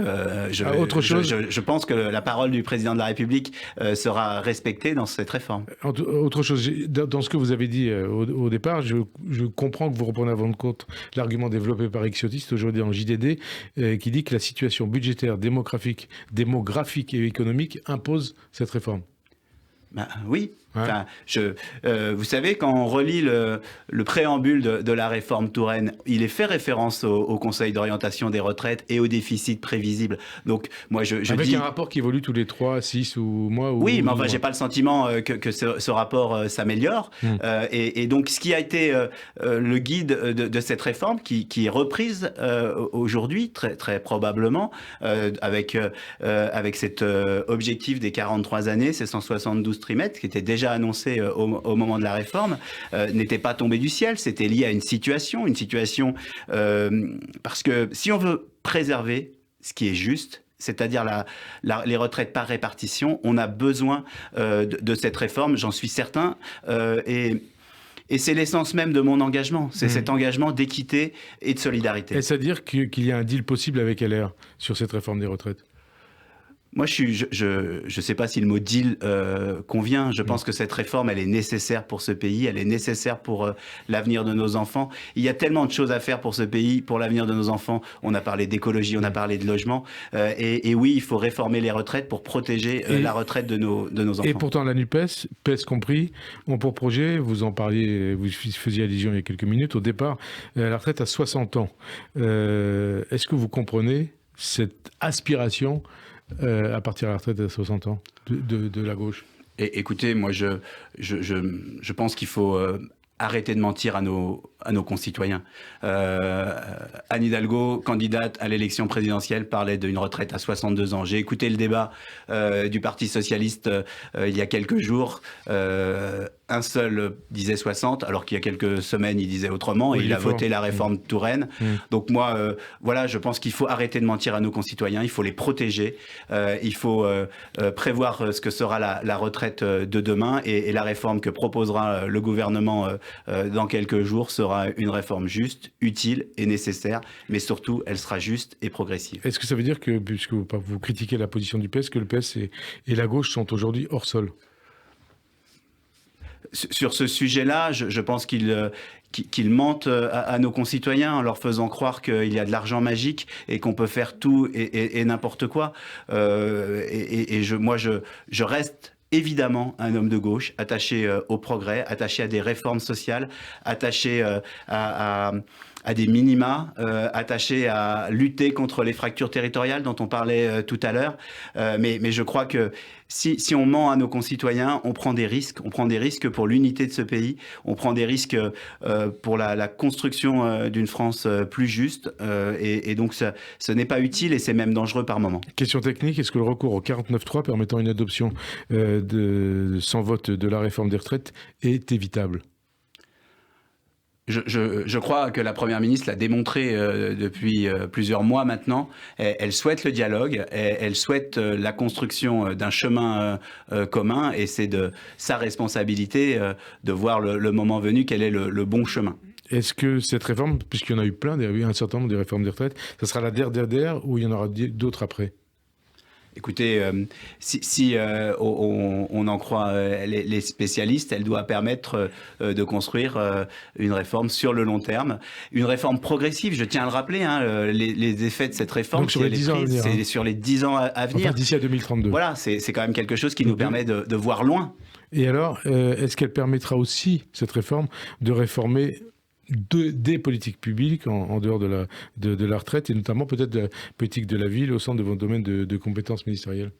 je pense que la parole du président de la République sera respectée dans cette réforme. Autre chose, dans ce que vous avez dit au départ, je comprends que vous reprenez à votre compte l'argument développé par Ixiotiste aujourd'hui en JDD, qui dit que la situation budgétaire, démographique et économique impose cette réforme. Oui. Enfin, vous savez, quand on relit le préambule de la réforme Touraine, il est fait référence au Conseil d'orientation des retraites et au déficit prévisible. Donc, moi, je avec dis... un rapport qui évolue tous les 3, 6 ou mois. Oui, mais enfin, j'ai pas le sentiment que ce rapport s'améliore. Et donc, ce qui a été le guide de cette réforme, qui est reprise aujourd'hui, très, très probablement, avec cet objectif des 43 années, ces 172 trimestres, qui était déjà annoncé au moment de la réforme, n'était pas tombé du ciel. C'était lié à une situation parce que si on veut préserver ce qui est juste, c'est-à-dire les retraites par répartition, on a besoin de cette réforme, j'en suis certain, et c'est l'essence même de mon engagement, c'est cet engagement d'équité et de solidarité. Est-ce à dire qu'il y a un deal possible avec LR sur cette réforme des retraites ? Moi, je sais pas si le mot deal convient. Je pense que cette réforme, elle est nécessaire pour ce pays. Elle est nécessaire pour l'avenir de nos enfants. Il y a tellement de choses à faire pour ce pays, pour l'avenir de nos enfants. On a parlé d'écologie, on a parlé de logement. Et oui, il faut réformer les retraites pour protéger la retraite de nos enfants. Et pourtant, la NUPES, PES compris, ont pour projet, vous en parliez, vous faisiez allusion il y a quelques minutes, au départ, la retraite à 60 ans. Est-ce que vous comprenez cette aspiration à partir de la retraite à 60 ans de la gauche? Écoutez, moi je pense qu'il faut arrêter de mentir à nos concitoyens. Anne Hidalgo, candidate à l'élection présidentielle, parlait d'une retraite à 62 ans. J'ai écouté le débat du Parti socialiste il y a quelques jours. Un seul disait 60, alors qu'il y a quelques semaines, il disait autrement. Oui, et il a voté la réforme Touraine. Donc moi, voilà, je pense qu'il faut arrêter de mentir à nos concitoyens. Il faut les protéger. Il faut prévoir ce que sera la retraite de demain. Et la réforme que proposera le gouvernement dans quelques jours sera une réforme juste, utile et nécessaire. Mais surtout, elle sera juste et progressive. Est-ce que ça veut dire que, puisque vous critiquez la position du PS, que le PS et la gauche sont aujourd'hui hors sol ? Sur ce sujet-là, je pense qu'il mentent à nos concitoyens en leur faisant croire qu'il y a de l'argent magique et qu'on peut faire tout et n'importe quoi. Moi, je reste évidemment un homme de gauche, attaché au progrès, attaché à des réformes sociales, attaché à des minima, attaché à lutter contre les fractures territoriales dont on parlait tout à l'heure. Mais je crois que si on ment à nos concitoyens, on prend des risques. On prend des risques pour l'unité de ce pays. On prend des risques pour la construction d'une France plus juste. Et donc, ce n'est pas utile et c'est même dangereux par moment. Question technique, est-ce que le recours au 49.3 permettant une adoption sans vote de la réforme des retraites est évitable ? Je crois que la Première ministre l'a démontré depuis plusieurs mois maintenant. Elle souhaite le dialogue, elle souhaite la construction d'un chemin commun et c'est de sa responsabilité de voir le moment venu quel est le bon chemin. Est-ce que cette réforme, puisqu'il y en a eu plein, il y a eu un certain nombre de réformes des retraites, ça sera la dernière ou il y en aura d'autres après ? Écoutez, si on en croit les spécialistes, elle doit permettre de construire une réforme sur le long terme, une réforme progressive. Je tiens à le rappeler, hein, les effets de cette réforme, sur les 10 ans à venir, c'est sur les 10 ans à venir. Enfin, d'ici à 2032. Voilà, c'est quand même quelque chose qui nous permet de voir loin. Et alors, est-ce qu'elle permettra aussi, cette réforme, de réformer des politiques publiques en dehors de la retraite, et notamment peut-être de la politique de la ville au sein de vos domaines de compétences ministérielles?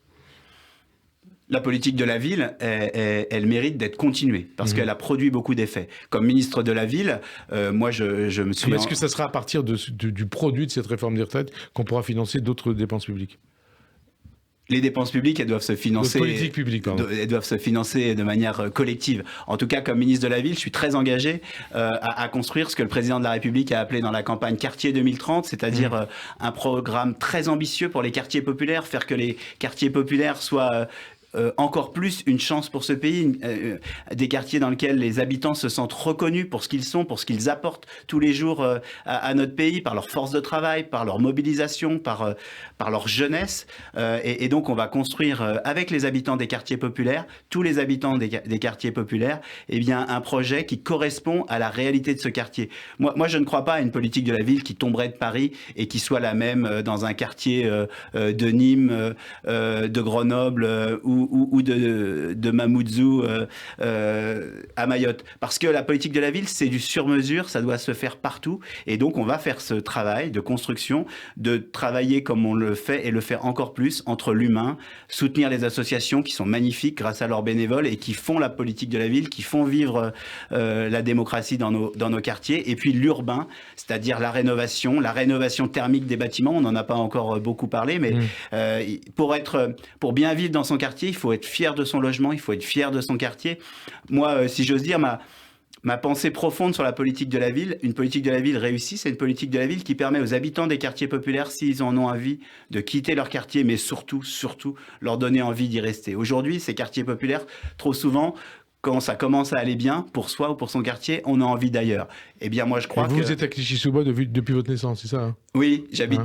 La politique de la ville, elle mérite d'être continuée parce qu'elle a produit beaucoup d'effets. Comme ministre de la ville, moi, je me suis... Mais est-ce que ça sera à partir du produit de cette réforme des retraites qu'on pourra financer d'autres dépenses publiques? Les dépenses publiques, elles doivent se financer. Les politiques publiques, pardon. Elles doivent se financer de manière collective. En tout cas, comme ministre de la ville, je suis très engagé à construire ce que le président de la République a appelé dans la campagne Quartier 2030, c'est-à-dire un programme très ambitieux pour les quartiers populaires, faire que les quartiers populaires soient encore plus une chance pour ce pays, des quartiers dans lesquels les habitants se sentent reconnus pour ce qu'ils sont, pour ce qu'ils apportent tous les jours à notre pays, par leur force de travail, par leur mobilisation, par leur jeunesse. Et donc on va construire avec les habitants des quartiers populaires, tous les habitants des quartiers populaires, eh bien, un projet qui correspond à la réalité de ce quartier. Moi, je ne crois pas à une politique de la ville qui tomberait de Paris et qui soit la même dans un quartier de Nîmes, de Grenoble ou de Mamoudzou à Mayotte. Parce que la politique de la ville, c'est du sur-mesure, ça doit se faire partout. Et donc, on va faire ce travail de construction, de travailler comme on le fait et le faire encore plus entre l'humain, soutenir les associations qui sont magnifiques grâce à leurs bénévoles et qui font la politique de la ville, qui font vivre la démocratie dans nos quartiers. Et puis l'urbain, c'est-à-dire la rénovation thermique des bâtiments. On n'en a pas encore beaucoup parlé, mais pour bien vivre dans son quartier, il faut être fier de son logement, il faut être fier de son quartier. Moi, si j'ose dire, ma pensée profonde sur la politique de la ville, une politique de la ville réussie, c'est une politique de la ville qui permet aux habitants des quartiers populaires, s'ils en ont envie, de quitter leur quartier, mais surtout, leur donner envie d'y rester. Aujourd'hui, ces quartiers populaires, trop souvent, quand ça commence à aller bien, pour soi ou pour son quartier, on a envie d'ailleurs. Eh bien, moi, je crois que... Vous êtes à Clichy-sous-Bois depuis votre naissance, c'est ça, hein? Oui, j'habite...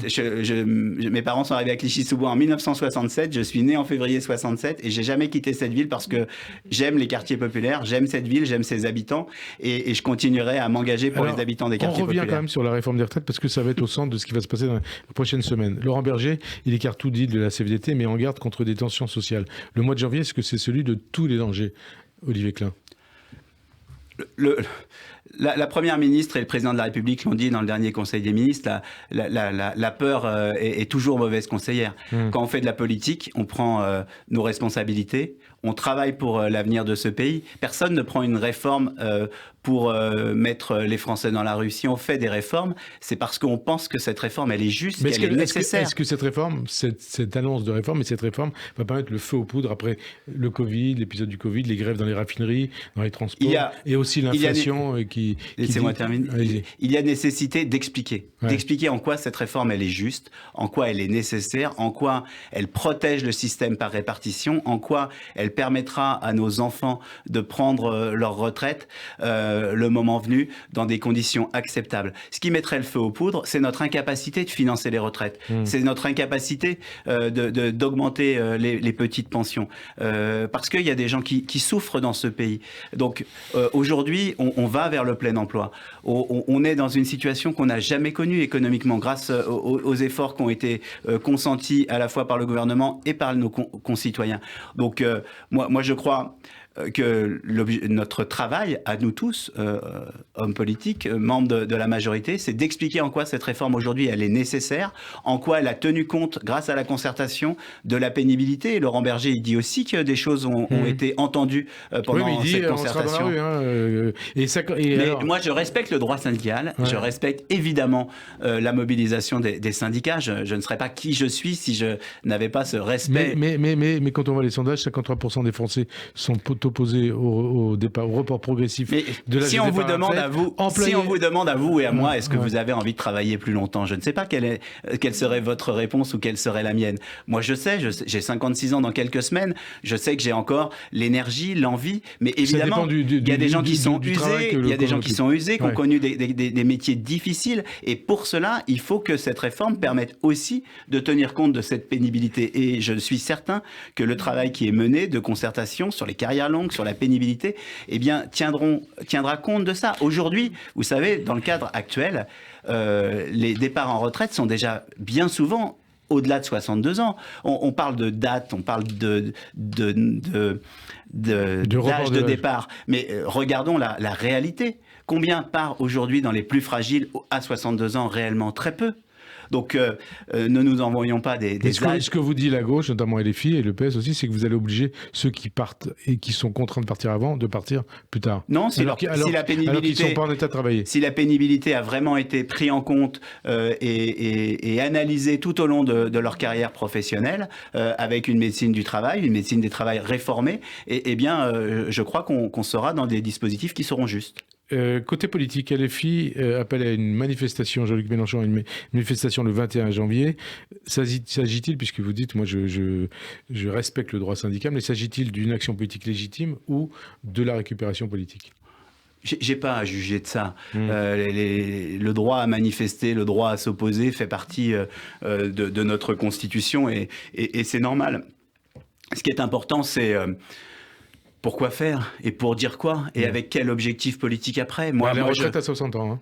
mes parents sont arrivés à Clichy-sous-Bois en 1967. Je suis né en février 67 et j'ai jamais quitté cette ville parce que j'aime les quartiers populaires, j'aime cette ville, j'aime ses habitants et je continuerai à m'engager pour les habitants des quartiers populaires. On revient quand même sur la réforme des retraites parce que ça va être au centre de ce qui va se passer dans les prochaines semaines. Laurent Berger, il écarte tout dit de la CFDT, mais en garde contre des tensions sociales. Le mois de janvier, est-ce que c'est celui de tous les dangers, Olivier Klein? La Première ministre et le Président de la République l'ont dit dans le dernier Conseil des ministres, la peur est toujours mauvaise conseillère. Quand on fait de la politique, on prend nos responsabilités, on travaille pour l'avenir de ce pays. Personne ne prend une réforme pour mettre les Français dans la rue. Si on fait des réformes, c'est parce qu'on pense que cette réforme, elle est juste, qu'elle est nécessaire. Est-ce que cette réforme, cette annonce de réforme, et cette réforme va permettre le feu aux poudres après le Covid, l'épisode du Covid, les grèves dans les raffineries, dans les transports, et aussi l'inflation qui... Laissez-moi terminer. Allez-y. Il y a nécessité d'expliquer. Ouais. D'expliquer en quoi cette réforme, elle est juste, en quoi elle est nécessaire, en quoi elle protège le système par répartition, en quoi elle permettra à nos enfants de prendre leur retraite le moment venu dans des conditions acceptables. Ce qui mettrait le feu aux poudres, c'est notre incapacité de financer les retraites. C'est notre incapacité d'augmenter les petites pensions. Parce qu'il y a des gens qui souffrent dans ce pays. Donc aujourd'hui, on va vers le plein emploi. On est dans une situation qu'on n'a jamais connue économiquement grâce aux efforts qui ont été consentis à la fois par le gouvernement et par nos concitoyens. Donc moi je crois que notre travail, à nous tous, hommes politiques, membres de la majorité, c'est d'expliquer en quoi cette réforme aujourd'hui, elle est nécessaire, en quoi elle a tenu compte, grâce à la concertation, de la pénibilité. Et Laurent Berger, il dit aussi que des choses ont été entendues pendant cette concertation. On sera dans la rue, Mais alors... moi, je respecte le droit syndical, je respecte évidemment la mobilisation des syndicats. Je ne serais pas qui je suis si je n'avais pas ce respect. Mais quand on voit les sondages, 53% des Français sont plutôt opposés au report progressif de l'âge si de on départ vous demande à vous, si on vous demande à vous et à moi, est-ce que vous avez envie de travailler plus longtemps? Je ne sais pas quelle serait votre réponse ou quelle serait la mienne. Moi, je sais, j'ai 56 ans dans quelques semaines, je sais que j'ai encore l'énergie, l'envie, mais évidemment, il y a des gens qui sont usés, il y a des gens qui sont usés, qui ont connu des métiers difficiles, et pour cela, il faut que cette réforme permette aussi de tenir compte de cette pénibilité. Et je suis certain que le travail qui est mené de concertation sur les carrières longues, sur la pénibilité, eh bien, tiendra compte de ça. Aujourd'hui, vous savez, dans le cadre actuel, les départs en retraite sont déjà bien souvent au-delà de 62 ans. On parle de date, on parle d'âge de départ. Mais regardons la réalité. Combien part aujourd'hui dans les plus fragiles à 62 ans réellement? Très peu. Donc, ne nous envoyons pas des âges. Ce que vous dit la gauche, notamment LFI et le PS aussi, c'est que vous allez obliger ceux qui partent et qui sont contraints de partir avant, de partir plus tard. Non, si la pénibilité, alors qu'ils ne sont pas en état de travailler. Si la pénibilité a vraiment été prise en compte et analysée tout au long de leur carrière professionnelle, avec une médecine du travail, une médecine des travails réformée, eh bien, je crois qu'on sera dans des dispositifs qui seront justes. Côté politique, LFI appelle à une manifestation, Jean-Luc Mélenchon, une manifestation le 21 janvier. S'agit-il, puisque vous dites, moi je respecte le droit syndical, mais s'agit-il d'une action politique légitime ou de la récupération politique ? J'ai pas à juger de ça. Le droit à manifester, le droit à s'opposer fait partie de notre Constitution et c'est normal. Ce qui est important, c'est... pourquoi faire et pour dire quoi et avec quel objectif politique après. Moi, la retraite à 60 ans. Hein.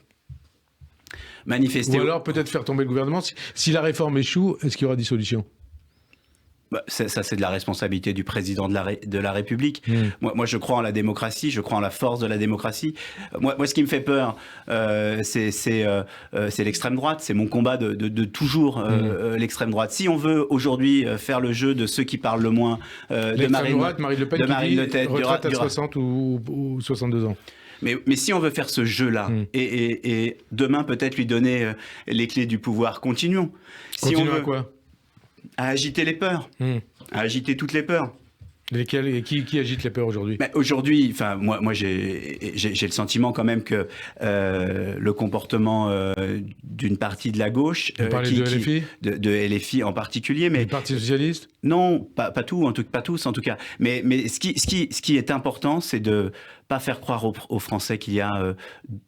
Manifester. Ou alors peut-être faire tomber le gouvernement. Si la réforme échoue, est-ce qu'il y aura dissolution ? Ça, c'est de la responsabilité du président de la République. Moi, je crois en la démocratie, je crois en la force de la démocratie. Moi, ce qui me fait peur, c'est l'extrême droite. C'est mon combat de toujours, l'extrême droite. Si on veut aujourd'hui faire le jeu de ceux qui parlent le moins, de Marine Le Pen, retraite à 60 ou 62 ans. Mais si on veut faire ce jeu-là, et demain peut-être lui donner les clés du pouvoir, continuons. Continuons à quoi ? À agiter les peurs, à agiter toutes les peurs. Qui agite les peurs aujourd'hui ? Aujourd'hui, moi j'ai le sentiment quand même que le comportement d'une partie de la gauche, Vous parlez de LFI ? de LFI en particulier, mais du Parti socialiste ? Non, pas tous en tout cas. Mais ce qui est important, c'est de pas faire croire aux Français qu'il y a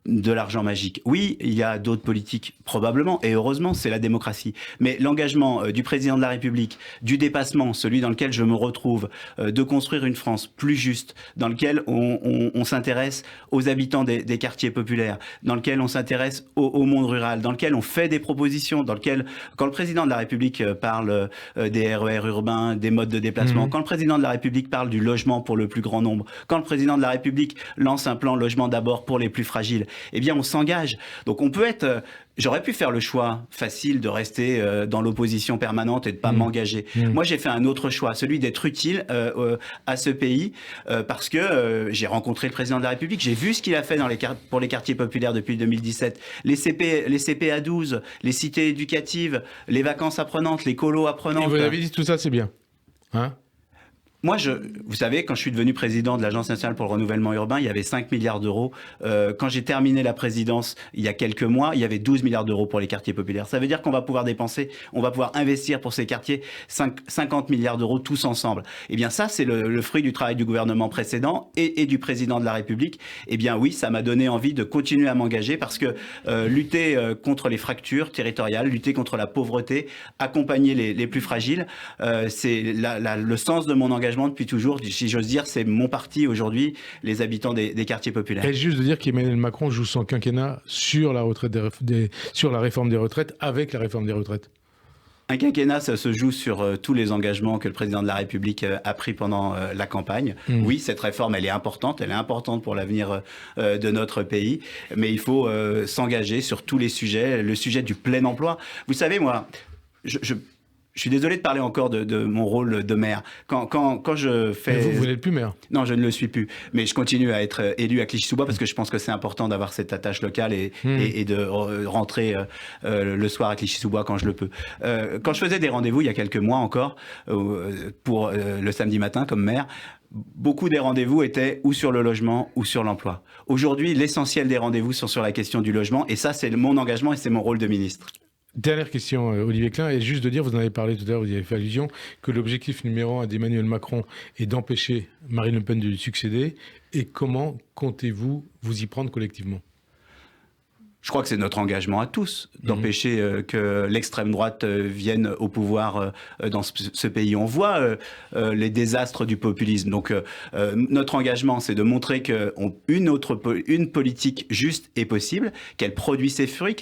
de l'argent magique. Oui, il y a d'autres politiques, probablement, et heureusement, c'est la démocratie. Mais l'engagement du président de la République, du dépassement, celui dans lequel je me retrouve, de construire une France plus juste, dans lequel on s'intéresse aux habitants des quartiers populaires, dans lequel on s'intéresse au monde rural, dans lequel on fait des propositions, dans lequel, quand le président de la République parle des RER urbains, des modes de déplacement, quand le président de la République parle du logement pour le plus grand nombre, quand le président de la République lance un plan logement d'abord pour les plus fragiles, eh bien on s'engage. Donc on peut être... J'aurais pu faire le choix facile de rester dans l'opposition permanente et de pas m'engager. Moi, j'ai fait un autre choix, celui d'être utile à ce pays parce que j'ai rencontré le président de la République, j'ai vu ce qu'il a fait pour les quartiers populaires depuis 2017. Les CP à 12, les cités éducatives, les vacances apprenantes, les colos apprenantes. Et vous avez dit tout ça, c'est bien. Hein ? Moi, vous savez, quand je suis devenu président de l'Agence nationale pour le renouvellement urbain, il y avait 5 milliards d'euros. Quand j'ai terminé la présidence il y a quelques mois, il y avait 12 milliards d'euros pour les quartiers populaires. Ça veut dire qu'on va pouvoir dépenser, on va pouvoir investir pour ces quartiers 50 milliards d'euros tous ensemble. Eh bien ça, c'est le fruit du travail du gouvernement précédent et du président de la République. Eh bien oui, ça m'a donné envie de continuer à m'engager parce que lutter contre les fractures territoriales, lutter contre la pauvreté, accompagner les plus fragiles, c'est le sens de mon engagement depuis toujours, si j'ose dire, c'est mon parti aujourd'hui, les habitants des quartiers populaires. Est-ce juste de dire qu'Emmanuel Macron joue son quinquennat sur la réforme des retraites, avec la réforme des retraites ? Un quinquennat, ça se joue sur tous les engagements que le président de la République a pris pendant la campagne. Oui, cette réforme, elle est importante pour l'avenir de notre pays, mais il faut s'engager sur tous les sujets, le sujet du plein emploi. Vous savez, moi, je suis désolé de parler encore de mon rôle de maire. Quand je fais... Mais vous n'êtes plus maire ? Non, je ne le suis plus. Mais je continue à être élu à Clichy-sous-Bois parce que je pense que c'est important d'avoir cette attache locale et de rentrer le soir à Clichy-sous-Bois quand je le peux. Quand je faisais des rendez-vous il y a quelques mois encore, pour le samedi matin comme maire, beaucoup des rendez-vous étaient ou sur le logement ou sur l'emploi. Aujourd'hui, l'essentiel des rendez-vous sont sur la question du logement, et ça, c'est mon engagement et c'est mon rôle de ministre. Dernière question, Olivier Klein, et juste de dire, vous en avez parlé tout à l'heure, vous y avez fait allusion, que l'objectif numéro 1 d'Emmanuel Macron est d'empêcher Marine Le Pen de lui succéder. Et comment comptez-vous vous y prendre collectivement ? Je crois que c'est notre engagement à tous d'empêcher que l'extrême droite vienne au pouvoir dans ce pays. On voit les désastres du populisme. Donc notre engagement, c'est de montrer qu'une politique juste est possible, qu'elle produit ses fruits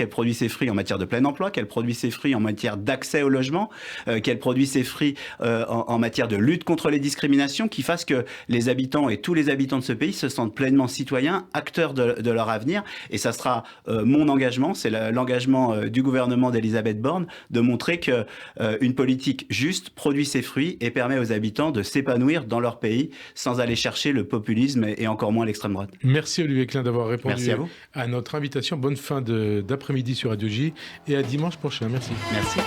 en matière de plein emploi, qu'elle produit ses fruits en matière d'accès au logement, qu'elle produit ses fruits en matière de lutte contre les discriminations, qui fasse que les habitants et tous les habitants de ce pays se sentent pleinement citoyens, acteurs de leur avenir. Et ça sera mon engagement, c'est l'engagement du gouvernement d'Elisabeth Borne, de montrer qu'une politique juste produit ses fruits et permet aux habitants de s'épanouir dans leur pays sans aller chercher le populisme et encore moins l'extrême droite. Merci Olivier Klein d'avoir répondu à notre invitation. Bonne fin d'après-midi sur Radio J et à dimanche prochain. Merci. Merci.